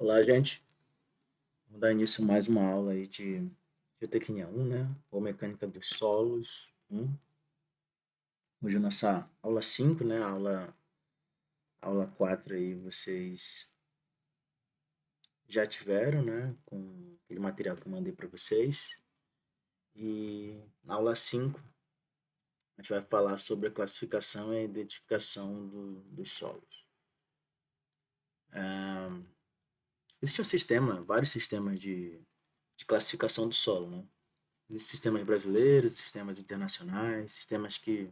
Olá, gente. Vamos dar início a mais uma aula aí de geotecnia 1, né? Ou mecânica dos solos 1. Hoje a nossa aula 5, né? Aula 4 aí vocês já tiveram, né? Com aquele material que eu mandei para vocês. E na aula 5 a gente vai falar sobre a classificação e a identificação dos solos. Existe um sistema, vários sistemas de classificação do solo, né? Existem sistemas brasileiros, sistemas internacionais, sistemas que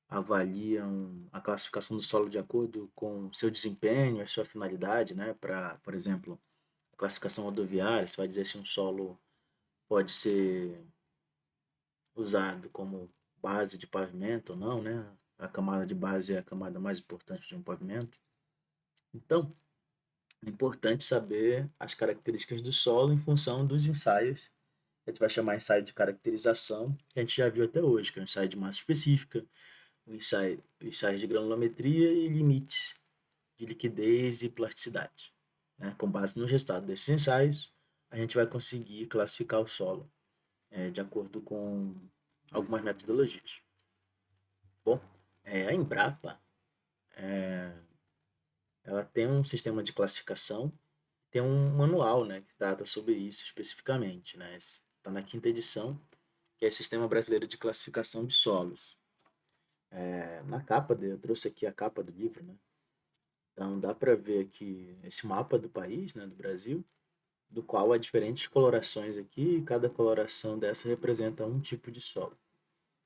avaliam a classificação do solo de acordo com o seu desempenho, a sua finalidade, né? Para, por exemplo, a classificação rodoviária, você vai dizer se um solo pode ser usado como base de pavimento ou não, né? A camada de base é a camada mais importante de um pavimento. Então, é importante saber as características do solo em função dos ensaios. A gente vai chamar ensaio de caracterização, que a gente já viu até hoje, que é um ensaio de massa específica, o ensaio de granulometria e limites de liquidez e plasticidade. Né? Com base no resultado desses ensaios, a gente vai conseguir classificar o solo de acordo com algumas metodologias. Bom, a Embrapa ela tem um sistema de classificação, tem um manual, né, que trata sobre isso especificamente. Né? Está na quinta edição, que é o Sistema Brasileiro de Classificação de Solos. Na capa, eu trouxe aqui a capa do livro, né? Então dá para ver aqui esse mapa do país, né, do Brasil, do qual há diferentes colorações aqui, e cada coloração dessa representa um tipo de solo,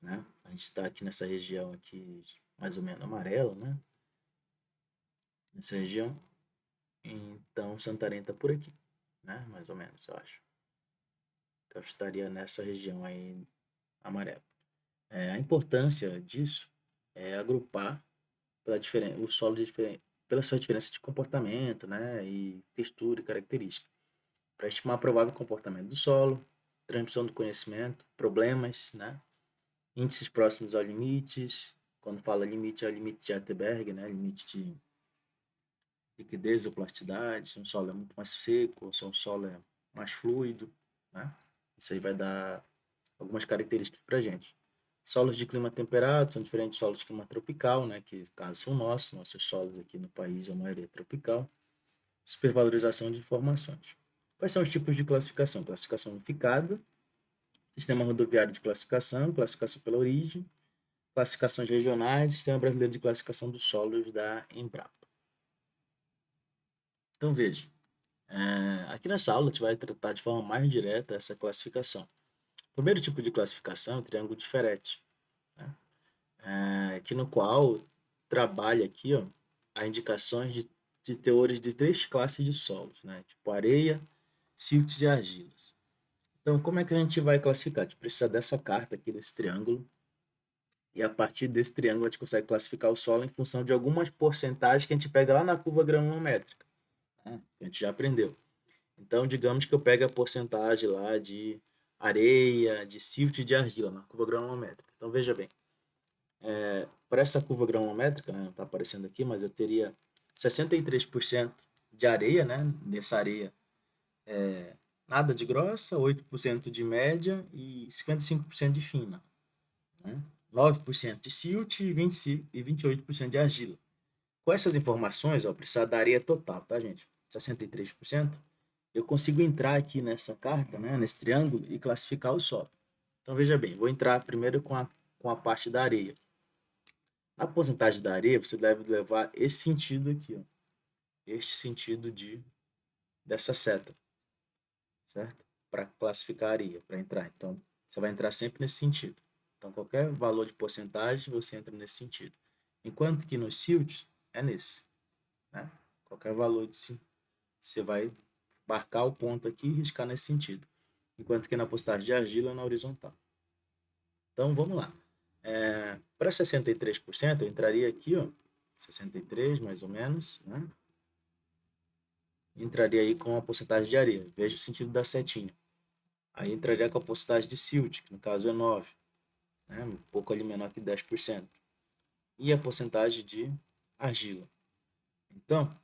né? A gente está aqui nessa região aqui, mais ou menos amarela, né? Nessa região. Então Santarém está por aqui, né? Mais ou menos, eu acho. Então estaria nessa região aí amarela. A importância disso é agrupar o solo pela sua diferença de comportamento, né? E textura e característica, para estimar o provável comportamento do solo, transmissão do conhecimento, problemas, né? Índices próximos aos limites. Quando fala limite, é o limite de Atterberg, né? Limite de liquidez ou plasticidade, se um solo é muito mais seco, se um solo é mais fluido, né? Isso aí vai dar algumas características para a gente. Solos de clima temperado são diferentes de solos de clima tropical, né? Que caso são nossos solos aqui no país, a maioria é tropical. Supervalorização de informações. Quais são os tipos de classificação? Classificação unificada, sistema rodoviário de classificação, classificação pela origem, classificações regionais, sistema brasileiro de classificação dos solos da Embrapa. Então veja, aqui nessa aula a gente vai tratar de forma mais direta essa classificação. O primeiro tipo de classificação é o triângulo de Ferretti, né? Aqui no qual trabalha aqui, ó, as indicações de teores de três classes de solos, né? Tipo areia, siltes e argilas. Então, como é que a gente vai classificar? A gente precisa dessa carta aqui, desse triângulo, e a partir desse triângulo a gente consegue classificar o solo em função de algumas porcentagens que a gente pega lá na curva granulométrica, né? Que a gente já aprendeu. Então, digamos que eu pego a porcentagem lá de areia, de silt e de argila na curva granulométrica. Então, veja bem, para essa curva granulométrica, né, não está aparecendo aqui, mas eu teria 63% de areia, né? Nessa areia nada de grossa, 8% de média e 55% de fina, né? 9% de silt e 28% de argila. Com essas informações, ó, precisar da areia total, tá, gente? 63%. Eu consigo entrar aqui nessa carta, né, nesse triângulo, e classificar o solo. Então, veja bem, vou entrar primeiro com a parte da areia. Na porcentagem da areia, você deve levar esse sentido aqui, ó, este sentido dessa seta, certo? Para classificar a areia, para entrar. Então, você vai entrar sempre nesse sentido. Então, qualquer valor de porcentagem, você entra nesse sentido. Enquanto que no silt, é nesse, né? Qualquer valor você vai marcar o ponto aqui e riscar nesse sentido. Enquanto que na postagem de argila, é na horizontal. Então, vamos lá. Para 63%, eu entraria aqui, ó, 63 mais ou menos, né? Entraria aí com a porcentagem de areia. Veja o sentido da setinha. Aí entraria com a porcentagem de silt, que no caso é 9, né? Um pouco ali menor que 10%. E a porcentagem de argila. Então,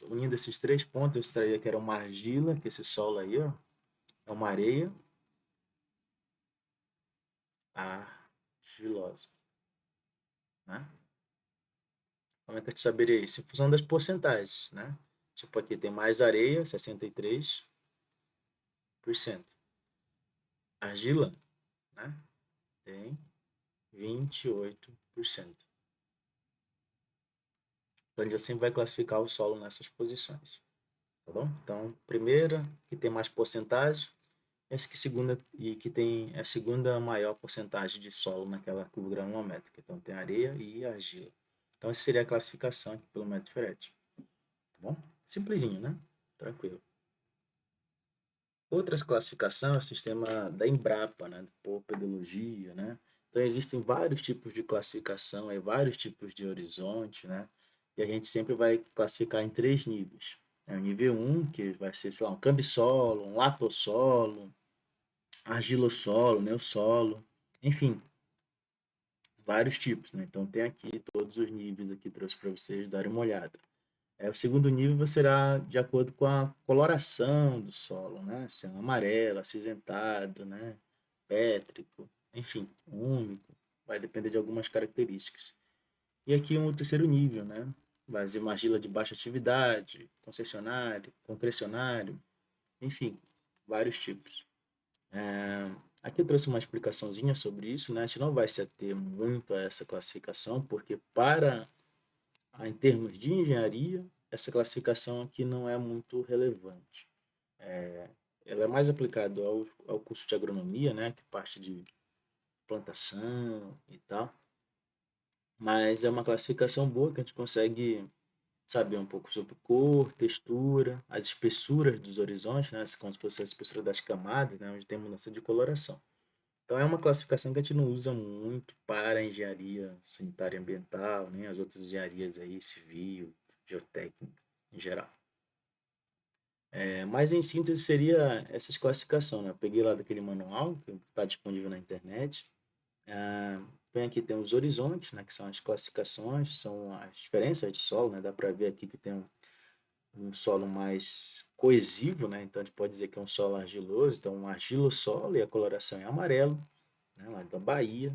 unindo esses três pontos, eu extraía que era uma argila, que esse solo aí, ó, é uma areia argilosa, né? Como é que eu saberia isso? Em função das porcentagens, né? Tipo, aqui tem mais areia, 63%. Argila, né? Tem 28%. Então, a gente sempre vai classificar o solo nessas posições, tá bom? Então, primeira, que tem mais porcentagem, essa que segunda e que tem a segunda maior porcentagem de solo naquela curva granulométrica. Então, tem areia e argila. Então, essa seria a classificação aqui pelo método Ferretti, tá bom? Simplesinho, né? Tranquilo. Outras classificação é o sistema da Embrapa, né? Por pedologia, né? Então, existem vários tipos de classificação, vários tipos de horizonte, né? E a gente sempre vai classificar em três níveis. O nível um que vai ser, sei lá, um cambissolo, um latossolo, argilossolo, neossolo, enfim, vários tipos, né? Então, tem aqui todos os níveis aqui, trouxe para vocês darem uma olhada. O segundo nível será de acordo com a coloração do solo, né? Se é um amarelo, acinzentado, né? Pétrico, enfim, úmido, vai depender de algumas características. E aqui um terceiro nível, né? Vai ser uma argila de baixa atividade, concessionário, concrecionário, enfim, vários tipos. Aqui eu trouxe uma explicaçãozinha sobre isso, né? A gente não vai se ater muito a essa classificação, porque em termos de engenharia, essa classificação aqui não é muito relevante. Ela é mais aplicada ao curso de agronomia, né, que parte de plantação e tal, mas é uma classificação boa que a gente consegue saber um pouco sobre cor, textura, as espessuras dos horizontes, né, como se fosse a espessura das camadas, né, onde tem mudança de coloração. Então é uma classificação que a gente não usa muito para a engenharia sanitária e ambiental, nem as outras engenharias aí, civil, geotécnica em geral. Mas em síntese seria essas classificações, né? Eu peguei lá daquele manual que está disponível na internet. Vem aqui tem os horizontes, né? Que são as classificações, são as diferenças de solo, né? Dá para ver aqui que tem um solo mais coesivo, né? Então a gente pode dizer que é um solo argiloso, então um argilossolo e a coloração é amarelo, né? Lá da Bahia.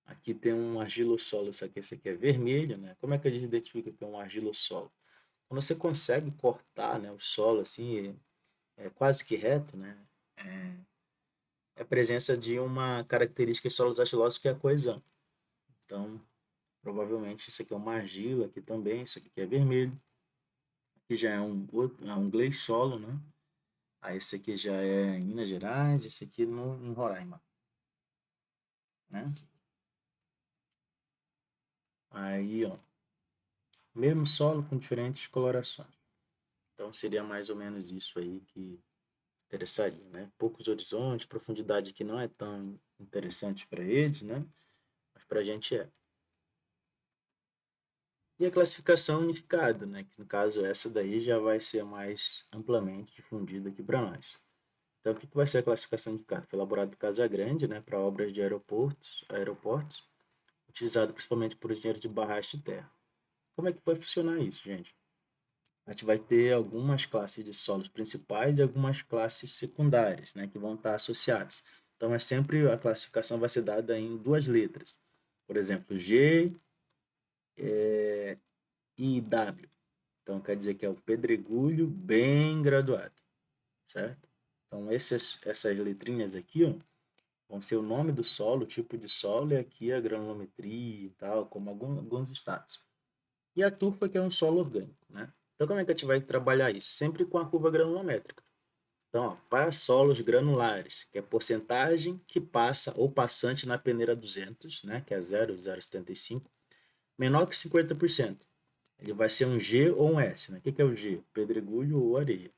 Aqui tem um argilossolo, esse aqui é vermelho, né? Como é que a gente identifica que é um argilossolo? Quando você consegue cortar, né, o solo assim, é quase que reto, né? É a presença de uma característica de solos argilosos que é a coesão. Então, provavelmente isso aqui é uma argila aqui também, isso aqui é vermelho. Aqui já é um gleissolo, né? Aí esse aqui já é em Minas Gerais, esse aqui em Roraima, né? Aí, ó, mesmo solo com diferentes colorações. Então seria mais ou menos isso aí que interessaria, né? Poucos horizontes, profundidade que não é tão interessante para eles, né? Mas para a gente é. E a classificação unificada, né? Que no caso essa daí já vai ser mais amplamente difundida aqui para nós. Então, o que vai ser a classificação unificada? Foi elaborado por Casa Grande, né, para obras de aeroportos, utilizado principalmente por engenheiros de barragem de terra. Como é que vai funcionar isso, gente? A gente vai ter algumas classes de solos principais e algumas classes secundárias, né, que vão estar associadas. Então, é sempre a classificação vai ser dada em duas letras. Por exemplo, G e W. Então, quer dizer que é um pedregulho bem graduado, certo? Então, essas letrinhas aqui, ó, vão ser o nome do solo, o tipo de solo, e aqui a granulometria e tal, como alguns status. E a turfa, que é um solo orgânico, né? Então, como é que a gente vai trabalhar isso? Sempre com a curva granulométrica. Então, ó, para solos granulares, que é a porcentagem que passa ou passante na peneira 200, né, que é 0,075, menor que 50%. Ele vai ser um G ou um S, né? O que é o G? Pedregulho ou areia.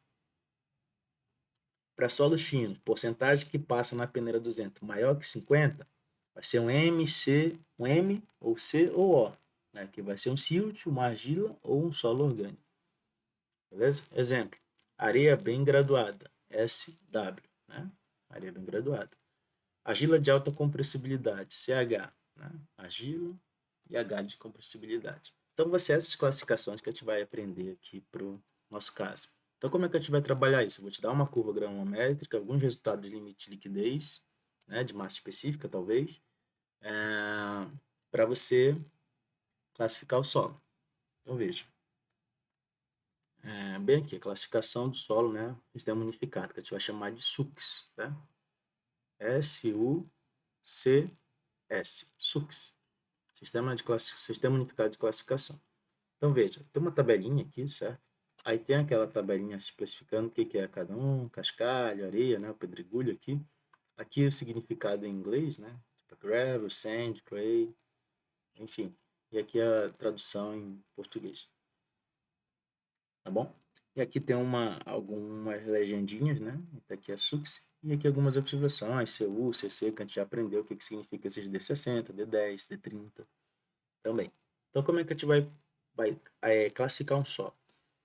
Para solos finos, porcentagem que passa na peneira 200 maior que 50, vai ser um M, C, um M ou C ou O, né? Que vai ser um silt, uma argila ou um solo orgânico. Beleza? Exemplo, areia bem graduada, SW, né? Areia bem graduada. Argila de alta compressibilidade, CH, né? Argila e H de compressibilidade. Então, vai ser essas classificações que a gente vai aprender aqui para o nosso caso. Então, como é que a gente vai trabalhar isso? Eu vou te dar uma curva granulométrica, alguns resultados de limite de liquidez, né, de massa específica, talvez, para você classificar o solo. Então, veja. Bem aqui, a classificação do solo, né, sistema unificado, que a gente vai chamar de SUCS, tá? S-U-C-S, SUCS, Sistema Unificado de Classificação. Então, veja, tem uma tabelinha aqui, certo? Aí tem aquela tabelinha especificando o que é cada um, cascalho, areia, né, o pedregulho aqui. Aqui o significado em inglês, né? Tipo gravel, sand, clay, enfim. E aqui a tradução em português, tá bom? E aqui tem algumas legendinhas, né? Aqui é SUX. E aqui algumas observações, CU, CC, que a gente já aprendeu o que significa esses D60, D10, D30 também. Então, como é que a gente vai classificar um solo?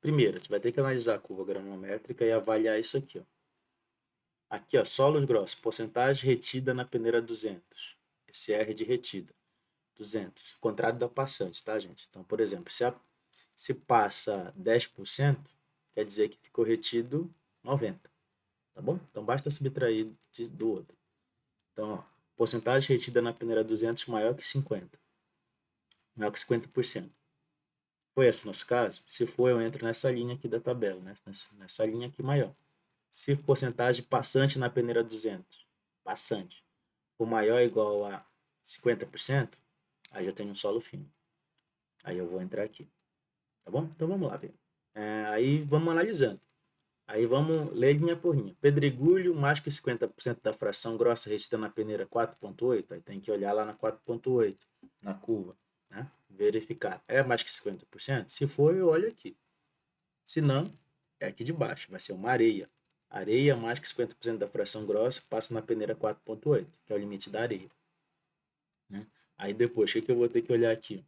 Primeiro, a gente vai ter que analisar a curva granulométrica e avaliar isso aqui, ó. Aqui, ó, solos grossos, porcentagem retida na peneira 200. Esse R de retida, 200. Contrário da passante, tá, gente? Então, por exemplo, se passa 10%, quer dizer que ficou retido 90%, tá bom? Então, basta subtrair do outro. Então, ó, porcentagem retida na peneira 200 maior que 50%. Maior que 50%. Foi esse o nosso caso? Se for, eu entro nessa linha aqui da tabela, né? Nessa linha aqui maior. Se porcentagem passante na peneira 200, passante, for maior ou igual a 50%, aí já tenho um solo fino. Aí eu vou entrar aqui, tá bom? Então vamos lá ver. Aí vamos analisando. Aí vamos ler linha por linha. Pedregulho, mais que 50% da fração grossa retida na peneira 4.8, aí tem que olhar lá na 4.8, na curva, né? Verificar. É mais que 50%? Se for, eu olho aqui. Se não, é aqui de baixo, vai ser uma areia. Areia mais que 50% da fração grossa passa na peneira 4.8, que é o limite da areia, né? Aí depois, o que eu vou ter que olhar aqui?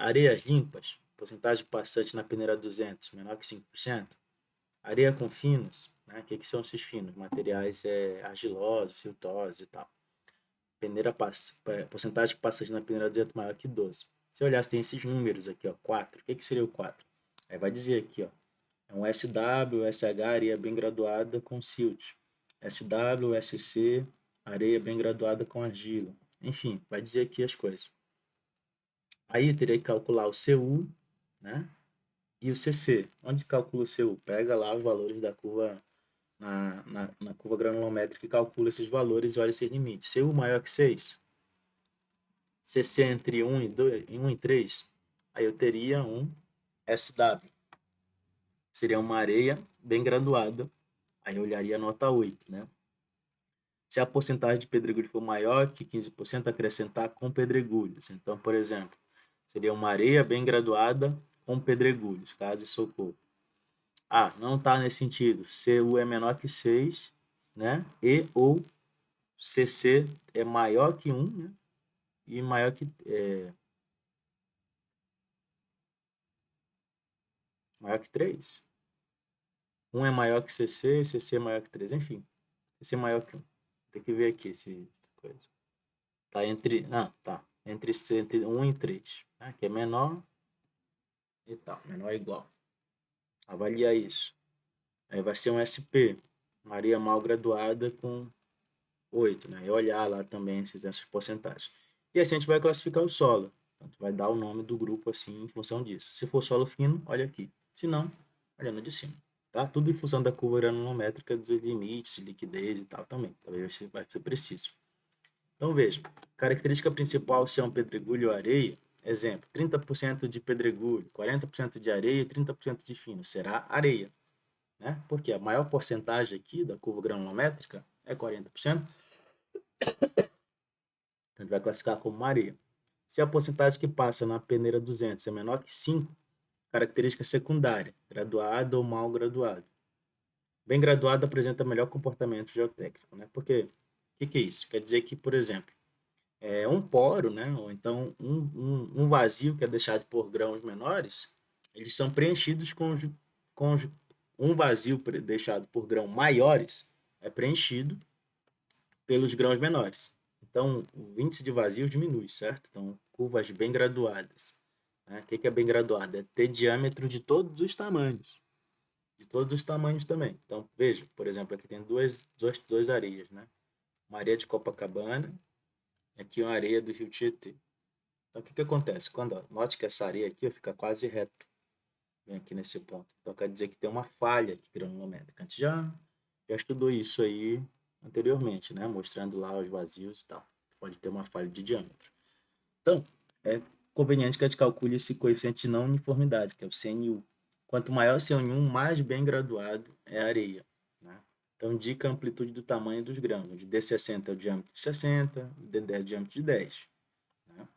Areias limpas, porcentagem passante na peneira 200, menor que 5%. Areia com finos, né? O que são esses finos? Materiais argilosos, siltosos e tal. Porcentagem passante na peneira 200 maior que 12. Se eu olhar, tem esses números aqui, ó, 4. O que seria o 4? Aí vai dizer aqui, ó, é um SW, SH, areia bem graduada com silt. SW, SC, areia bem graduada com argila. Enfim, vai dizer aqui as coisas. Aí eu teria que calcular o CU, né? E o CC. Onde calcula o CU? Pega lá os valores da curva na curva granulométrica e calcula esses valores e olha esses limites. CU maior que 6, CC entre 1 e 2, 1 e 3, aí eu teria um SW. Seria uma areia bem graduada. Aí eu olharia a nota 8, né? Se a porcentagem de pedregulho for maior que 15%, acrescentar com pedregulhos. Então, por exemplo, seria uma areia bem graduada com pedregulhos, caso isso ocorra. Não está nesse sentido. CU é menor que 6, né? E ou CC é maior que 1, né? E maior que 3. 1 é maior que CC, CC é maior que 3. Enfim, CC é maior que 1. Tem que ver aqui esse coisa. Tá entre, entre 1 e 3, né? Que é menor e tal, menor ou igual. Avalia isso. Aí vai ser um SP, Maria mal graduada com 8, né? E olhar lá também essas porcentagens. E assim a gente vai classificar o solo. A gente vai dar o nome do grupo assim em função disso. Se for solo fino, olha aqui. Se não, olha no de cima. Tá? Tudo em função da curva granulométrica dos limites, liquidez e tal também. Talvez vai ser preciso. Então veja, característica principal se é um pedregulho ou areia, exemplo, 30% de pedregulho, 40% de areia e 30% de fino, será areia, né? Porque a maior porcentagem aqui da curva granulométrica é 40%, então a gente vai classificar como areia. Se a porcentagem que passa na peneira 200 é menor que 5, característica secundária, graduado ou mal graduado. Bem graduado apresenta melhor comportamento geotécnico, né? Porque o que é isso? Quer dizer que, por exemplo, um poro, né, ou então um vazio que é deixado por grãos menores, eles são preenchidos com um vazio deixado por grãos maiores é preenchido pelos grãos menores. Então, o índice de vazio diminui, certo? Então, curvas bem graduadas. né? O que que é bem graduado? É ter diâmetro de todos os tamanhos. De todos os tamanhos também. Então, veja, por exemplo, aqui tem duas areias, né? Uma areia de Copacabana e aqui uma areia do Rio Tietê. Então, o que que acontece? Note que essa areia aqui ó, fica quase reto, vem aqui nesse ponto. Então, quer dizer que tem uma falha aqui granulométrica. A gente já estudou isso aí anteriormente, né? Mostrando lá os vazios e tal. Pode ter uma falha de diâmetro. Então, é conveniente que a gente calcule esse coeficiente de não uniformidade, que é o CNU. Quanto maior o CNU, mais bem graduado é a areia, né? Então, indica a amplitude do tamanho dos grãos, onde D60 é o diâmetro de 60, e D10 é o diâmetro de 10. Né?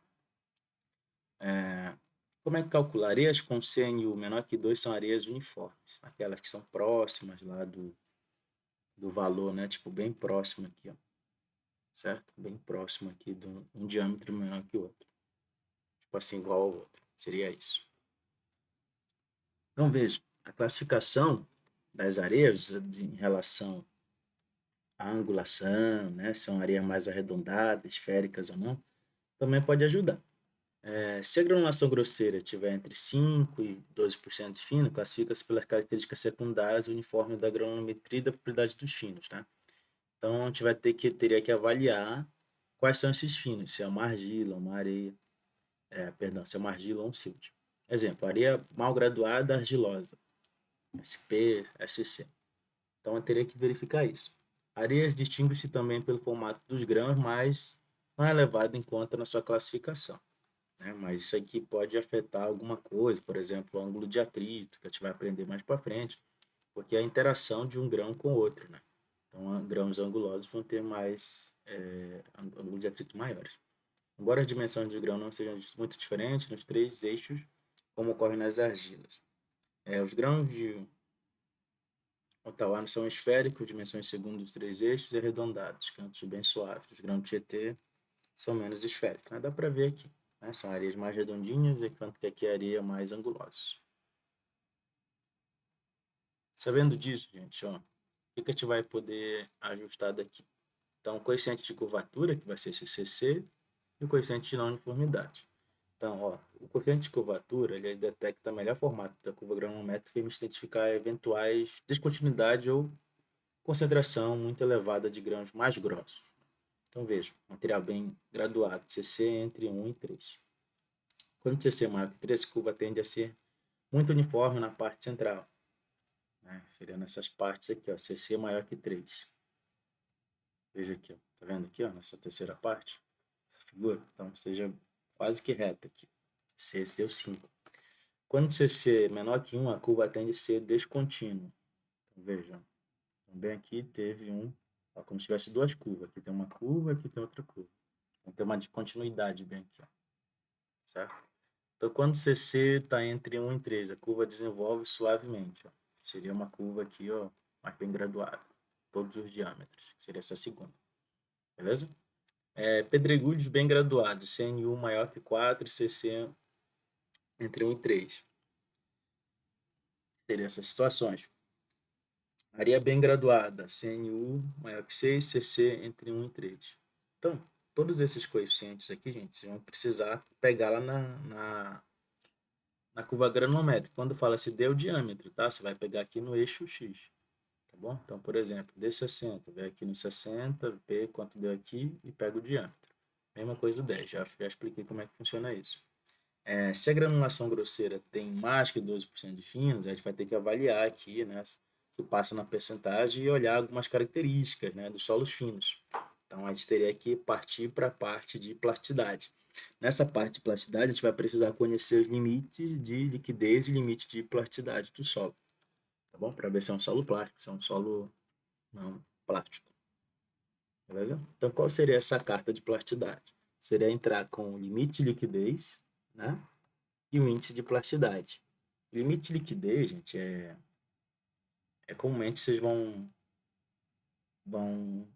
Como é que calcula? Areias com CNU menor que 2 são areias uniformes, aquelas que são próximas lá do valor, né? Tipo, bem próximo aqui, ó, certo? Bem próximo aqui de um diâmetro menor que o outro. Tipo assim, igual ao outro. Seria isso. Então, veja, a classificação das areias em relação à angulação, né? São areias mais arredondadas, esféricas ou não, também pode ajudar. Se a granulação grosseira tiver entre 5 e 12% de fino, classifica-se pelas características secundárias uniforme da granulometria e da propriedade dos finos, tá? Então, a gente teria que avaliar quais são esses finos, se é uma argila, uma areia, se é uma argila ou um silt. Exemplo, areia mal graduada argilosa, SP, SC. Então, eu teria que verificar isso. Areias distingue-se também pelo formato dos grãos, mas não é levado em conta na sua classificação, né? Mas isso aqui pode afetar alguma coisa, por exemplo, o ângulo de atrito, que a gente vai aprender mais para frente, porque é a interação de um grão com o outro, né? Então, grãos angulosos vão ter mais ângulo de atrito maiores. Embora as dimensões do grão não sejam muito diferentes nos três eixos, como ocorre nas argilas. Os grãos de Ottawa são esféricos, dimensões segundo os três eixos e arredondados, cantos bem suaves. Os grãos de Tietê são menos esféricos, né? Dá para ver aqui, né? São areias mais redondinhas, enquanto que aqui é areia mais angulosa. Sabendo disso, gente, ó, o que a gente vai poder ajustar daqui? Então, o coeficiente de curvatura, que vai ser esse CC, e o coeficiente de não uniformidade. Então, ó, o coeficiente de curvatura ele detecta o melhor formato da curva granulométrica e permite identificar eventuais descontinuidade ou concentração muito elevada de grãos mais grossos. Então, veja, material bem graduado, CC entre 1 e 3. Quando CC é maior que 3, a curva tende a ser muito uniforme na parte central, né? Seria nessas partes aqui, ó, CC maior que 3. Veja aqui, ó, tá vendo aqui, ó, nessa terceira parte, essa figura? Então, seja quase que reta aqui. CC deu 5. Quando CC é menor que 1, a curva tende a ser descontínua. Então, veja, também aqui teve ó, como se tivesse duas curvas. Aqui tem uma curva, aqui tem outra curva. Então, tem uma descontinuidade bem aqui, ó, certo? Então, quando CC está entre 1 e 3, a curva desenvolve suavemente. Ó. Seria uma curva aqui, ó, mais bem graduada. Todos os diâmetros. Seria essa segunda. Beleza? Pedregulhos bem graduados. CNU maior que 4 e CC entre 1 e 3. Seria essas situações. Areia bem graduada. CNU maior que 6, CC entre 1 e 3. Então, todos esses coeficientes aqui, gente, vocês vão precisar pegar lá na curva granulométrica. Quando fala se deu diâmetro, tá? Você vai pegar aqui no eixo X, tá bom? Então, por exemplo, D60, vem aqui no 60, vê quanto deu aqui e pega o diâmetro. Mesma coisa do 10, já expliquei como é que funciona isso. Se a granulação grosseira tem mais que 12% de finos, a gente vai ter que avaliar aqui, né, que passa na percentagem e olhar algumas características, né, dos solos finos. Então, a gente teria que partir para a parte de plasticidade. Nessa parte de plasticidade, a gente vai precisar conhecer os limites de liquidez e limite de plasticidade do solo, tá bom? Para ver se é um solo plástico, se é um solo não plástico, beleza? Então, qual seria essa carta de plasticidade? Seria entrar com o limite de liquidez, né? E o índice de plasticidade. O limite de liquidez, gente, comumente vocês vão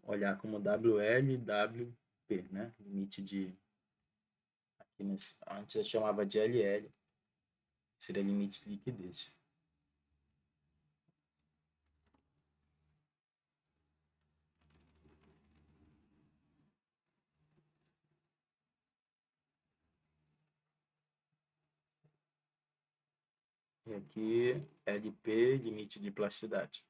olhar como WL e WP, né? Limite de, aqui antes eu chamava de LL, seria limite de liquidez. E aqui, LP, limite de plasticidade.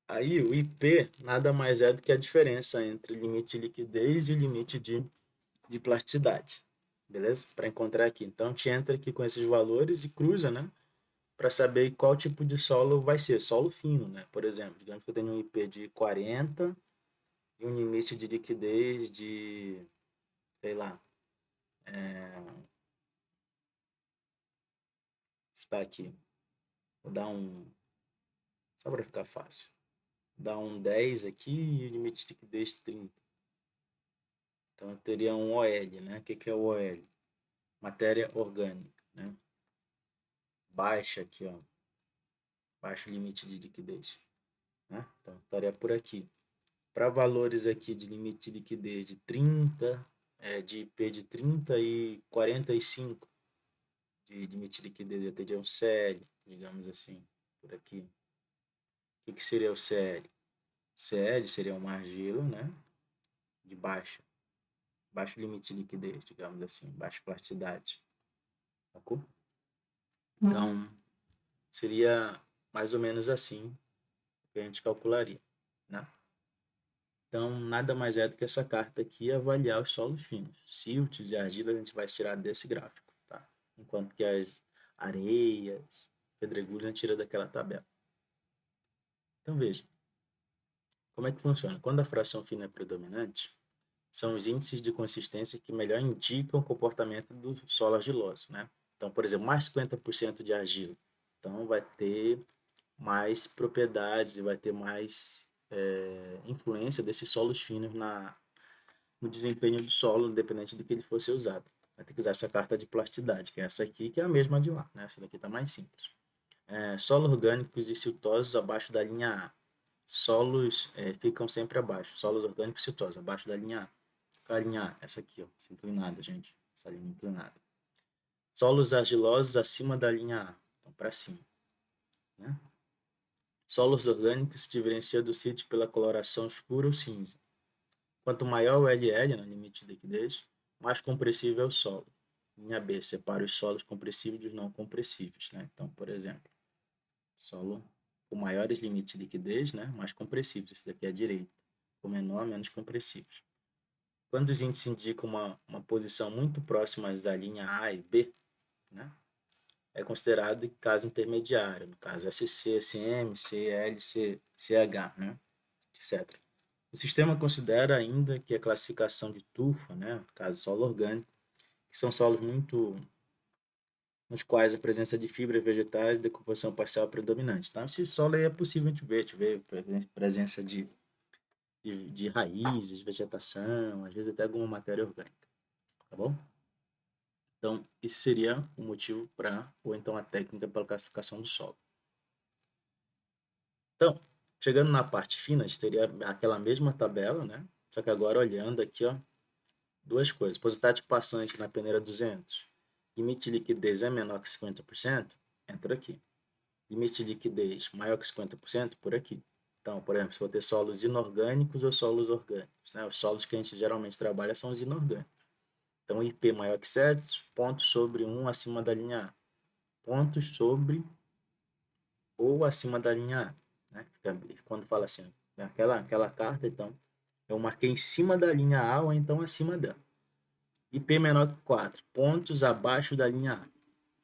Aí, o IP nada mais é do que a diferença entre limite de liquidez e limite de plasticidade. Beleza? Para encontrar aqui. Então, a gente entra aqui com esses valores e cruza, né? Para saber qual tipo de solo vai ser. Solo fino, né? Por exemplo, digamos que eu tenho um IP de 40 e um limite de liquidez de, sei lá, está aqui. Vou dar um, só para ficar fácil. Dá um 10 aqui e o limite de liquidez 30. Então eu teria um OL, né? O que que é o OL? Matéria orgânica, né? Baixa aqui, ó. Baixo limite de liquidez, né? Então estaria por aqui. Para valores aqui de limite de liquidez de 30, de IP de 30 e 45 de limite de liquidez, eu teria um CL, digamos assim, por aqui. O que que seria o CL? CL seria uma argila, né? De baixo limite de liquidez, digamos assim, baixa plasticidade. Sacou? Então, seria mais ou menos assim que a gente calcularia, né? Então, nada mais é do que essa carta aqui avaliar os solos finos. Siltes e argilas a gente vai tirar desse gráfico, tá? Enquanto que as areias, pedregulhos a gente tira daquela tabela. Então, veja, como é que funciona? Quando a fração fina é predominante, são os índices de consistência que melhor indicam o comportamento do solo argiloso, né? Então, por exemplo, mais 50% de argila. Então, vai ter mais propriedades, vai ter mais influência desses solos finos no desempenho do solo, independente do que ele fosse usado. Vai ter que usar essa carta de plasticidade, que é essa aqui, que é a mesma de lá, né? Essa daqui está mais simples. Solos orgânicos e siltosos abaixo da linha A. Solos ficam sempre abaixo. Solos orgânicos e siltosos abaixo da linha A. Qual é a linha A? Essa aqui, ó. Essa inclinada, gente. Essa linha inclinada. Solos argilosos acima da linha A. Então, para cima, né? Solos orgânicos se diferenciam do sítio pela coloração escura ou cinza. Quanto maior o LL, no limite de liquidez, mais compressível é o solo. Linha B, separa os solos compressíveis dos não compressíveis, né? Então, por exemplo, solo com maiores limites de liquidez, né? Mais compressíveis. Esse daqui é a direita. Com menor, menos compressíveis. Quando os índices indicam uma posição muito próxima da linha A e B, né? É considerado caso intermediário, no caso SC, SM, CL, CH, né? etc. O sistema considera ainda que a classificação de turfa, né, no caso solo orgânico, que são solos muito nos quais a presença de fibras vegetais e decomposição parcial é predominante. Então, esse solo aí é possível a gente ver presença de raízes, vegetação, às vezes até alguma matéria orgânica, tá bom? Então, isso seria o motivo para, ou então a técnica para a classificação do solo. Então, chegando na parte fina, a gente teria aquela mesma tabela, né? Só que agora olhando aqui, ó, duas coisas. Porcentagem passante na peneira 200. Limite de liquidez é menor que 50%? Entra aqui. Limite de liquidez maior que 50%? Por aqui. Então, por exemplo, se for ter solos inorgânicos ou solos orgânicos, né? Os solos que a gente geralmente trabalha são os inorgânicos. Então, IP maior que 7, pontos sobre 1 acima da linha A. Pontos sobre ou acima da linha A. Né? Quando fala assim, aquela carta, então, eu marquei em cima da linha A ou então acima dela. IP menor que 4, pontos abaixo da linha A.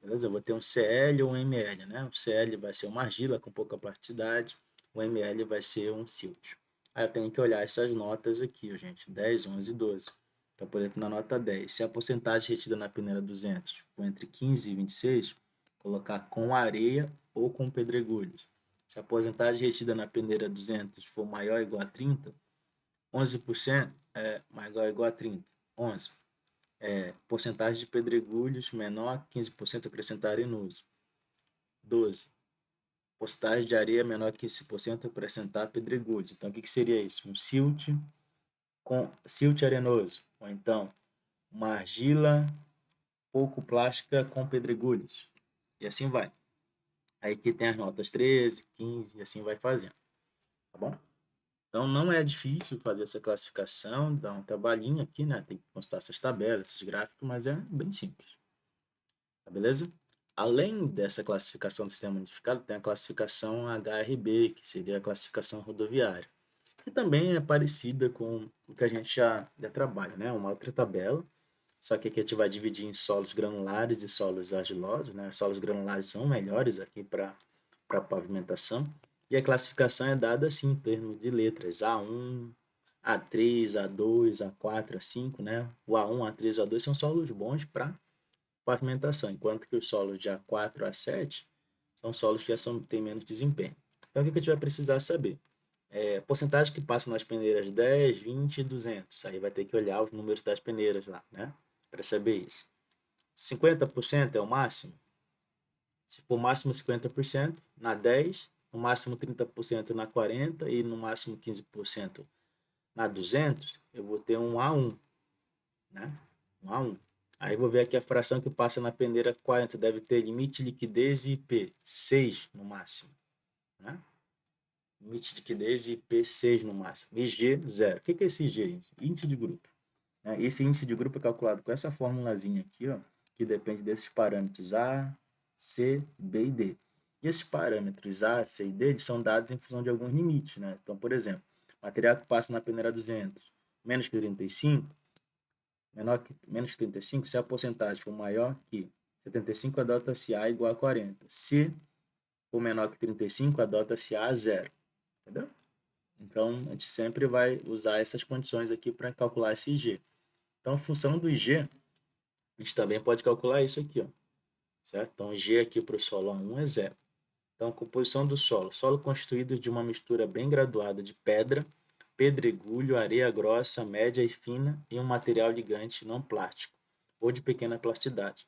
Beleza? Eu vou ter um CL ou um ML, né? O CL vai ser uma argila com pouca plasticidade, o ML vai ser um silt. Aí eu tenho que olhar essas notas aqui, gente, 10, 11 e 12. Então, por exemplo, na nota 10, se a porcentagem retida na peneira 200 for entre 15 e 26, colocar com areia ou com pedregulhos. Se a porcentagem retida na peneira 200 for maior ou igual a 30, 11% é maior ou igual a 30, 11. Porcentagem de pedregulhos menor, 15% acrescentar arenoso. 12. Porcentagem de areia menor que 15% acrescentar pedregulhos. Então, o que seria isso? Um silt com silt arenoso. Ou então, uma argila pouco plástica com pedregulhos. E assim vai. Aí aqui tem as notas 13, 15 e assim vai fazendo. Tá bom? Então, não é difícil fazer essa classificação, dá um trabalhinho aqui, né? Tem que constar essas tabelas, esses gráficos, mas é bem simples. Tá beleza? Além dessa classificação do sistema unificado, tem a classificação HRB, que seria a classificação rodoviária, que também é parecida com o que a gente já trabalha, né? Uma outra tabela, só que aqui a gente vai dividir em solos granulares e solos argilosos, né? Os solos granulares são melhores aqui para pavimentação, e a classificação é dada assim, em termos de letras, A1, A3, A2, A4, A5, né? O A1, A3 e A2 são solos bons para pavimentação, enquanto que os solos de A4 a A7 são solos que têm menos desempenho. Então, o que a gente vai precisar saber? Porcentagem que passa nas peneiras 10, 20 e 200. Aí vai ter que olhar os números das peneiras lá, né? Para saber isso. 50% é o máximo? Se for máximo 50% na 10, no máximo 30% na 40 e no máximo 15% na 200, eu vou ter um A1, né? Um A1. Aí vou ver aqui a fração que passa na peneira 40, deve ter limite, liquidez e IP, 6 no máximo, né? Limite de liquidez e IP 6 no máximo. IG, 0. O que é esse IG, gente? Índice de grupo. Esse índice de grupo é calculado com essa formulazinha aqui, ó, que depende desses parâmetros A, C, B e D. E esses parâmetros A, C e D eles são dados em função de alguns limites, né? Então, por exemplo, material que passa na peneira 200, menos que 35, menos que 35, se a porcentagem for maior que 75, adota-se A igual a 40. Se for menor que 35, adota-se A a 0. Entendeu? Então, a gente sempre vai usar essas condições aqui para calcular esse IG. Então, em função do IG, a gente também pode calcular isso aqui, ó, certo? Então, G aqui para o solo A1 é 0. Então, a composição do solo. Solo constituído de uma mistura bem graduada de pedra, pedregulho, areia grossa, média e fina e um material ligante não plástico ou de pequena plasticidade.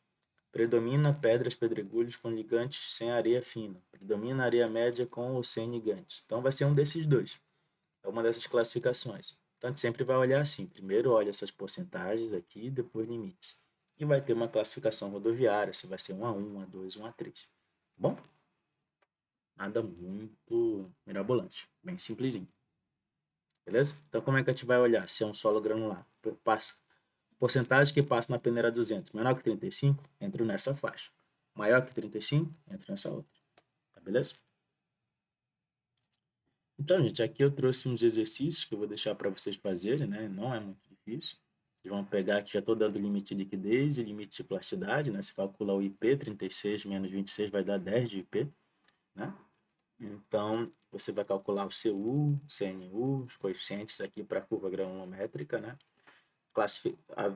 Predomina pedras, pedregulhos com ligantes sem areia fina. Predomina areia média com ou sem ligantes. Então, vai ser um desses dois. É uma dessas classificações. Então, a gente sempre vai olhar assim. Primeiro olha essas porcentagens aqui, depois limites. E vai ter uma classificação rodoviária, se vai ser um A1, um A2, um A3. Bom, nada muito mirabolante. Bem simplesinho. Beleza? Então, como é que a gente vai olhar se é um solo granular? Porcentagem que passa na peneira 200. Menor que 35, entra nessa faixa. Maior que 35, entra nessa outra. Tá beleza? Então, gente, aqui eu trouxe uns exercícios que eu vou deixar para vocês fazerem, né? Não é muito difícil. Vocês vão pegar aqui, já estou dando o limite de liquidez e limite de plasticidade, né? Se calcular o IP, 36 menos 26 vai dar 10 de IP, né? Então, você vai calcular o CU, CNU, os coeficientes aqui para a curva granulométrica, né?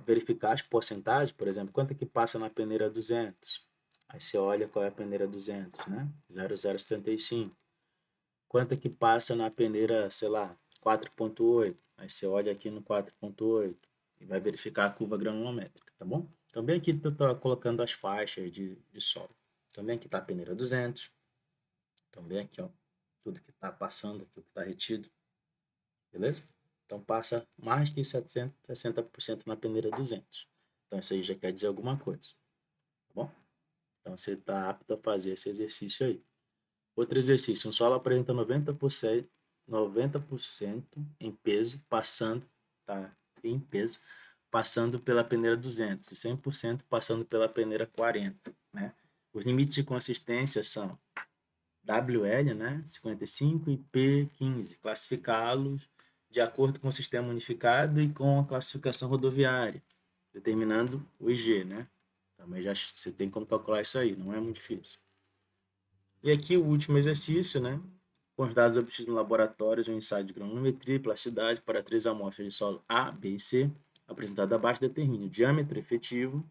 Verificar as porcentagens, por exemplo, quanto é que passa na peneira 200. Aí você olha qual é a peneira 200, né? 0,075. Quanto é que passa na peneira, sei lá, 4.8? Aí você olha aqui no 4.8 e vai verificar a curva granulométrica, tá bom? Também aqui tu tá colocando as faixas de solo. Também aqui está a peneira 200. Também aqui, ó, tudo que está passando aqui, o que está retido, beleza? Então passa mais que 60% na peneira 200. Então isso aí já quer dizer alguma coisa, tá bom? Então você está apto a fazer esse exercício aí. Outro exercício, um solo apresenta 90% em peso, tá, em peso, passando pela peneira 200 e 100% passando pela peneira 40, né? Os limites de consistência são WL, né, 55 e P15, classificá-los de acordo com o sistema unificado e com a classificação rodoviária, determinando o IG, né? Também já você tem como calcular isso aí, não é muito difícil. E aqui o último exercício, né? Com os dados obtidos no laboratório, um ensaio de granulometria e plasticidade para 3 amostras de solo A, B e C, apresentado abaixo, determine o diâmetro efetivo,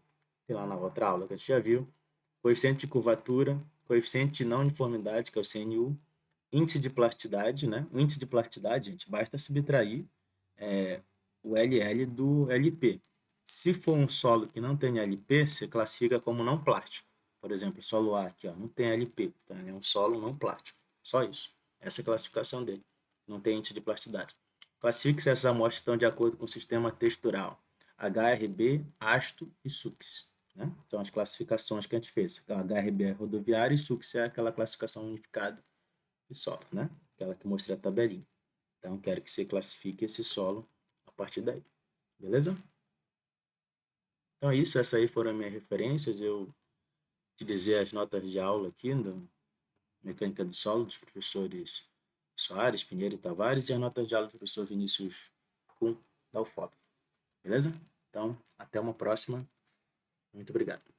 tem lá na outra aula que a gente já viu, coeficiente de curvatura, coeficiente de não uniformidade, que é o CNU, índice de plasticidade, né? O índice de plasticidade, gente, basta subtrair o LL do LP. Se for um solo que não tem LP, você classifica como não plástico. Por exemplo, solo A aqui, ó, não tem LP, então é um solo não plástico. Só isso. Essa é a classificação dele. Não tem índice de plasticidade. Classifique se essas amostras estão de acordo com o sistema textural. HRB, ASTO e SUX. Né? São as classificações que a gente fez. A HRB é rodoviária e SUX é aquela classificação unificada de solo, né? Aquela que mostrei a tabelinha. Então, quero que você classifique esse solo a partir daí. Beleza? Então é isso, essas aí foram as minhas referências. Eu utilizei as notas de aula aqui da Mecânica do Solo dos professores Soares, Pinheiro e Tavares e as notas de aula do professor Vinícius Kuhn da UFOP. Beleza? Então, até uma próxima. Muito obrigado.